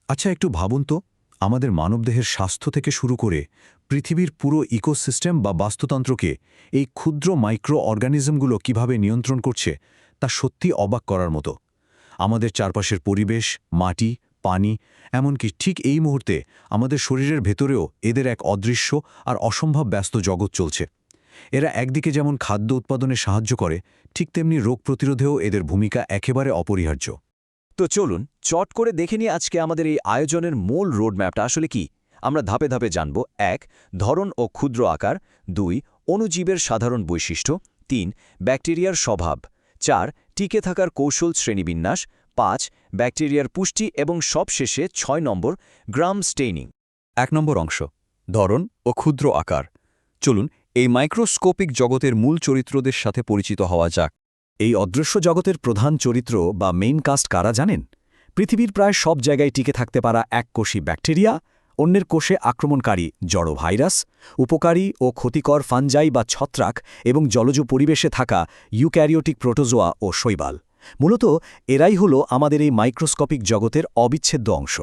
আচ্ছা, একটু ভাবুন তো, আমাদের মানবদেহের স্বাস্থ্য থেকে শুরু করে পৃথিবীর পুরো ইকোসিস্টেম বা বাস্তুতন্ত্রকে এই ক্ষুদ্র মাইক্রো অর্গানিজমগুলো কিভাবে নিয়ন্ত্রণ করছে তা সত্যি অবাক করার মতো। আমাদের চারপাশের পরিবেশ, মাটি, পানি, এমনকি ঠিক এই মুহূর্তে আমাদের শরীরের ভেতরেও এদের এক অদৃশ্য আর অসম্ভব ব্যস্ত জগৎ চলছে। এরা একদিকে যেমন খাদ্য উৎপাদনে সাহায্য করে, ঠিক তেমনি রোগ প্রতিরোধেও এদের ভূমিকা একেবারে অপরিহার্য। তো চলুন চট করে দেখে নিই আজকে আমাদের এই আয়োজনের মূল রোডম্যাপটা আসলে কি। আমরা ধাপে ধাপে জানব: ১. ধরন ও ক্ষুদ্র আকার। ২. অণুজীবের সাধারণ বৈশিষ্ট্য। ৩. ব্যাকটেরিয়ার স্বভাব। ৪. টিকে থাকার কৌশল শ্রেণীবিন্যাস। ৫. ব্যাকটেরিয়ার পুষ্টি এবং সবশেষে ৬ নম্বর গ্রাম স্টেইনিং। ১ নম্বর অংশ, ধরন ও ক্ষুদ্র আকার। চলুন এই মাইক্রোস্কোপিক জগতের মূল চরিত্রদের সাথে পরিচিত হওয়া যাক। এই অদৃশ্য জগতের প্রধান চরিত্র বা মেইন কাস্ট কারা জানেন? পৃথিবীর প্রায় সব জায়গায় টিকে থাকতে পারা এককোষী ব্যাকটেরিয়া, অন্যের কোষে আক্রমণকারী জড় ভাইরাস, উপকারী ও ক্ষতিকর ফানজাই বা ছত্রাক এবং জলজ পরিবেশে থাকা ইউক্যারিওটিক প্রোটোজোয়া ও শৈবাল। মূলত এরাই হলো আমাদের এই মাইক্রোস্কোপিক জগতের অবিচ্ছেদ্য অংশ।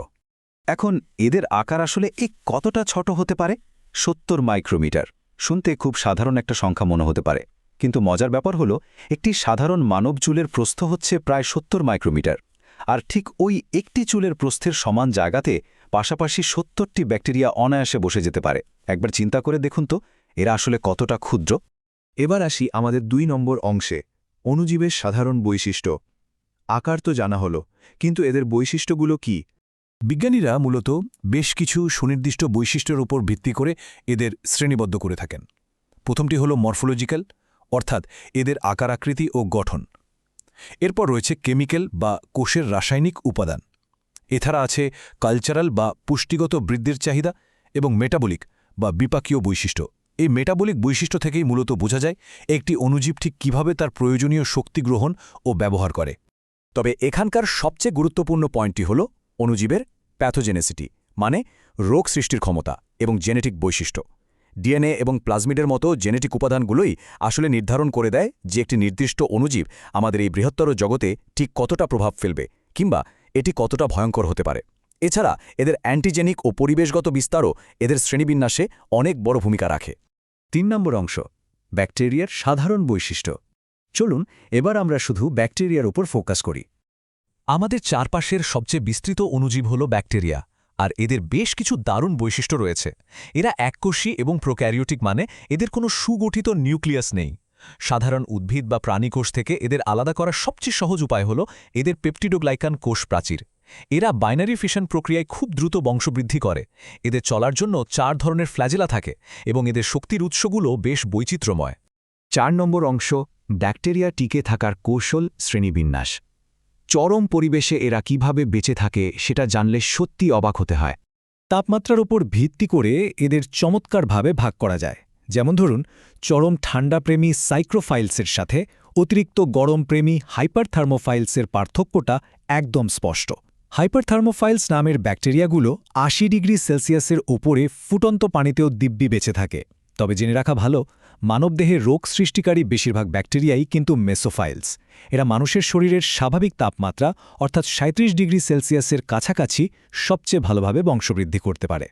এখন এদের আকার আসলে কতটা ছোট হতে পারে? ৭০ মাইক্রোমিটার। শুনতে খুব সাধারণ একটা সংখ্যা মনে হতে পারে, কিন্তু মজার ব্যাপার হলো একটি সাধারণ মানব চুলের প্রস্থ হচ্ছে প্রায় ৭০ মাইক্রোমিটার। আর ঠিক ওই একটি চুলের প্রস্থের সমান জায়গাতে পাশাপাশি ৭০টি ব্যাকটেরিয়া অনায়াসে বসে যেতে পারে। একবার চিন্তা করে দেখুন তো, এরা আসলে কতটা ক্ষুদ্র। এবার আসি আমাদের ২ নম্বর অংশে, অণুজীবের সাধারণ বৈশিষ্ট্য। আকার তো জানা হলো, কিন্তু এদের বৈশিষ্ট্যগুলো কি? বিজ্ঞানীরা মূলত বেশ কিছু সুনির্দিষ্ট বৈশিষ্ট্যের উপর ভিত্তি করে এদের শ্রেণীবদ্ধ করে থাকেন। প্রথমটি হল মরফোলজিক্যাল, অর্থাৎ এদের আকার আকৃতি ও গঠন। এরপর রয়েছে কেমিক্যাল বা কোষের রাসায়নিক উপাদান। এছাড়া আছে কালচারাল বা পুষ্টিগত বৃদ্ধির চাহিদা এবং মেটাবলিক বা বিপাকীয় বৈশিষ্ট্য। এই মেটাবলিক বৈশিষ্ট্য থেকেই মূলত বোঝা যায় একটি অণুজীব ঠিক কীভাবে তার প্রয়োজনীয় শক্তি গ্রহণ ও ব্যবহার করে। তবে এখানকার সবচেয়ে গুরুত্বপূর্ণ পয়েন্টটি হল অণুজীবের প্যাথোজেনেসিটি, মানে রোগ সৃষ্টির ক্ষমতা এবং জেনেটিক বৈশিষ্ট্য। ডিএনএ এবং প্লাজমিডের মতো জেনেটিক উপাদানগুলোই আসলে নির্ধারণ করে দেয় যে একটি নির্দিষ্ট অণুজীব আমাদের এই বৃহত্তর জগতে ঠিক কতটা প্রভাব ফেলবে কিংবা এটি কতটা ভয়ঙ্কর হতে পারে। এছাড়া এদের অ্যান্টিজেনিক ও পরিবেশগত বিস্তারও এদের শ্রেণীবিন্যাসে অনেক বড় ভূমিকা রাখে। ৩ নম্বর অংশ, ব্যাকটেরিয়ার সাধারণ বৈশিষ্ট্য। চলুন এবার আমরা শুধু ব্যাকটেরিয়ার উপর ফোকাস করি। আমাদের চারপাশের সবচেয়ে বিস্তৃত অণুজীব হল ব্যাকটেরিয়া, আর এদের বেশ কিছু দারুণ বৈশিষ্ট্য রয়েছে। এরা এককোষী এবং প্রোক্যারিওটিক, মানে এদের কোনো সুগঠিত নিউক্লিয়াস নেই। সাধারণ উদ্ভিদ বা প্রাণীকোষ থেকে এদের আলাদা করার সবচেয়ে সহজ উপায় হল এদের পেপটিডোগ্লাইকান কোষ প্রাচীর। এরা বাইনারি ফিশন প্রক্রিয়ায় খুব দ্রুত বংশবৃদ্ধি করে। এদের চলার জন্য ৪ ধরনের ফ্ল্যাজেলা থাকে এবং এদের শক্তির উৎসগুলো বেশ বৈচিত্র্যময়। ৪ নম্বর অংশ, ব্যাকটেরিয়া টিকে থাকার কৌশল শ্রেণীবিন্যাস। চরম পরিবেশে এরা কিভাবে বেঁচে থাকে সেটা জানলে সত্যি অবাক হতে হয়। তাপমাত্রার উপর ভিত্তি করে এদের চমৎকারভাবে ভাগ করা যায়। যেমন ধরুন, চরম ঠান্ডাপ্রেমী সাইক্রোফাইলসের সাথে অতিরিক্ত গরমপ্রেমী হাইপারথার্মোফাইলসের পার্থক্যটা একদম স্পষ্ট। হাইপারথার্মোফাইলস নামের ব্যাকটেরিয়াগুলো ৮০ ডিগ্রি সেলসিয়াসের ওপরে ফুটন্ত পানিতেও দিব্যি বেঁচে থাকে। তবে জেনে রাখা ভালো, মানবদেহে রোগ সৃষ্টিকারী বেশিরভাগ ব্যাকটেরিয়াই কিন্তু মেসোফাইলস। এরা মানুষের শরীরের স্বাভাবিক তাপমাত্রা অর্থাৎ ৩৭ ডিগ্রি সেলসিয়াসের কাছাকাছি সবচেয়ে ভালোভাবে বংশবৃদ্ধি করতে পারে।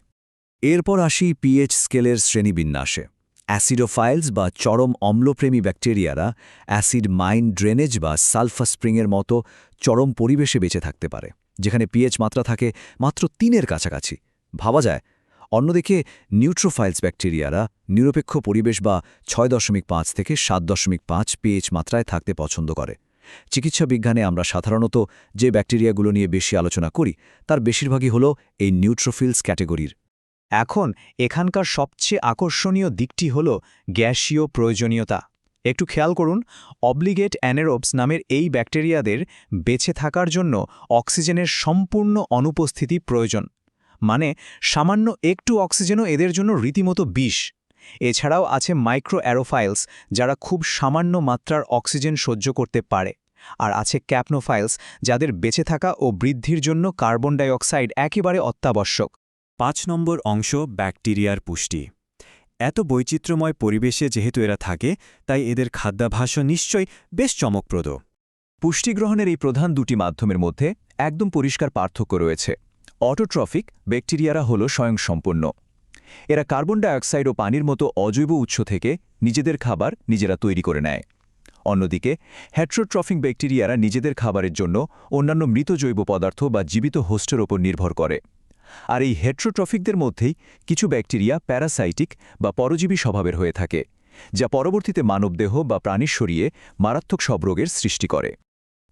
এরপর আসি পিএইচ স্কেলের শ্রেণীবিন্যাসে। অ্যাসিডোফাইলস বা চরম অম্লপ্রেমী ব্যাকটেরিয়ারা অ্যাসিড মাইন ড্রেনেজ বা সালফার স্প্রিংয়ের মতো চরম পরিবেশে বেঁচে থাকতে পারে, যেখানে পিএইচ মাত্রা থাকে মাত্র ৩-এর কাছাকাছি। ভাবা যায়। অন্যদিকে নিউট্রোফাইলস ব্যাকটেরিয়ারা নিরপেক্ষ পরিবেশ বা ৬.৫ থেকে ৭.৫ পিএইচ মাত্রায় থাকতে পছন্দ করে। চিকিৎসা বিজ্ঞানে আমরা সাধারণত যে ব্যাকটেরিয়াগুলো নিয়ে বেশি আলোচনা করি তার বেশিরভাগই হল এই নিউট্রোফিলস ক্যাটেগরির। এখন এখানকার সবচেয়ে আকর্ষণীয় দিকটি হল গ্যাসীয় প্রয়োজনীয়তা। একটু খেয়াল করুন, অব্লিগেট অ্যানেরোবস নামের এই ব্যাকটেরিয়াদের বেঁচে থাকার জন্য অক্সিজেনের সম্পূর্ণ অনুপস্থিতি প্রয়োজন। মানে সামান্য একটু অক্সিজেনও এদের জন্য রীতিমতো বিষ। এছাড়াও আছে মাইক্রো অ্যারোফাইলস, যারা খুব সামান্য মাত্রার অক্সিজেন সহ্য করতে পারে। আর আছে ক্যাপনোফাইলস, যাদের বেঁচে থাকা ও বৃদ্ধির জন্য কার্বন ডাই অক্সাইড একেবারে অত্যাবশ্যক। ৫ নম্বর অংশ, ব্যাকটেরিয়ার পুষ্টি। এত বৈচিত্র্যময় পরিবেশে যেহেতু এরা থাকে, তাই এদের খাদ্যাভ্যাসও নিশ্চয়ই বেশ চমকপ্রদ। পুষ্টি গ্রহণের এই প্রধান দুটি মাধ্যমের মধ্যে একদম পরিষ্কার পার্থক্য রয়েছে। অটোট্রফিক ব্যাকটেরিয়ারা হল স্বয়ংসম্পূর্ণ। এরা কার্বন ডাইঅক্সাইড ও পানির মতো অজৈব উৎস থেকে নিজেদের খাবার নিজেরা তৈরি করে নেয়। অন্যদিকে হেটারোট্রফিক ব্যাকটেরিয়ারা নিজেদের খাবারের জন্য অন্যান্য মৃত জৈব পদার্থ বা জীবিত হোস্টের ওপর নির্ভর করে। আর এই হেটারোট্রফিকদের মধ্যেই কিছু ব্যাকটেরিয়া প্যারাসাইটিক বা পরজীবী স্বভাবের হয়ে থাকে, যা পরবর্তীতে মানবদেহ বা প্রাণীর শরীরে মারাত্মক সব রোগের সৃষ্টি করে।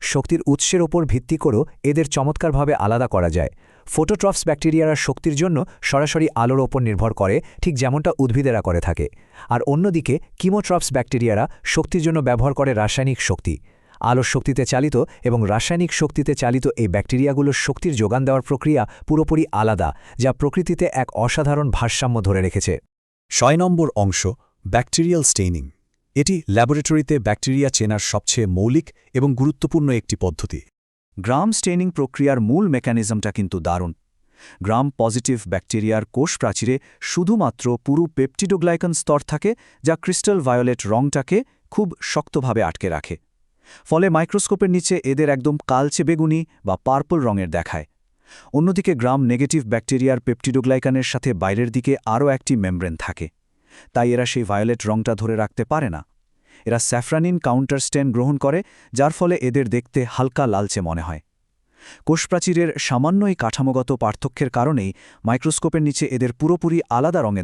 শক্তির উৎসের ওপর ভিত্তি করেও এদের চমৎকারভাবে আলাদা করা যায়। ফোটোট্রফস ব্যাকটেরিয়ারা শক্তির জন্য সরাসরি আলোর ওপর নির্ভর করে, ঠিক যেমনটা উদ্ভিদেরা করে থাকে। আর অন্যদিকে কিমোট্রফস ব্যাকটেরিয়ারা শক্তির জন্য ব্যবহার করে রাসায়নিক শক্তি। আলোর শক্তিতে চালিত এবং রাসায়নিক শক্তিতে চালিত এই ব্যাকটেরিয়াগুলোর শক্তির যোগান দেওয়ার প্রক্রিয়া পুরোপুরি আলাদা, যা প্রকৃতিতে এক অসাধারণ ভারসাম্য ধরে রেখেছে। 6 নম্বর অংশ, ব্যাকটেরিয়াল স্টেইনিং। এটি ল্যাবরেটরিতে ব্যাকটেরিয়া চেনার সবচেয়ে মৌলিক এবং গুরুত্বপূর্ণ একটি পদ্ধতি। গ্রাম স্টেইনিং প্রক্রিয়ার মূল মেকানিজমটা কিন্তু দারুণ। গ্রাম পজিটিভ ব্যাকটেরিয়ার কোষ প্রাচীরে শুধুমাত্র পুরু পেপটিডোগ্লাইকান স্তর থাকে, যা ক্রিস্টাল ভায়োলেট রংটাকে খুব শক্তভাবে আটকে রাখে। ফলে মাইক্রোস্কোপের নিচে এদের একদম কালচে বেগুনি বা পার্পল রঙের দেখায়। অন্যদিকে গ্রাম নেগেটিভ ব্যাকটেরিয়ার পেপটিডোগ্লাইকানের সাথে বাইরের দিকে আরও একটি মেমব্রেন থাকে, তাই এরা সেই ভায়োলেট রংটা ধরে রাখতে পারে না। এরা স্যাফরানিন কাউন্টার স্টেন গ্রহণ করে, যার ফলে এদের দেখতে হালকা লালচে মনে হয়। কোষপ্রাচীরের সামান্য এই কাঠামোগত পার্থক্যের কারণেই মাইক্রোস্কোপের নিচে এদের পুরোপুরি আলাদা রঙে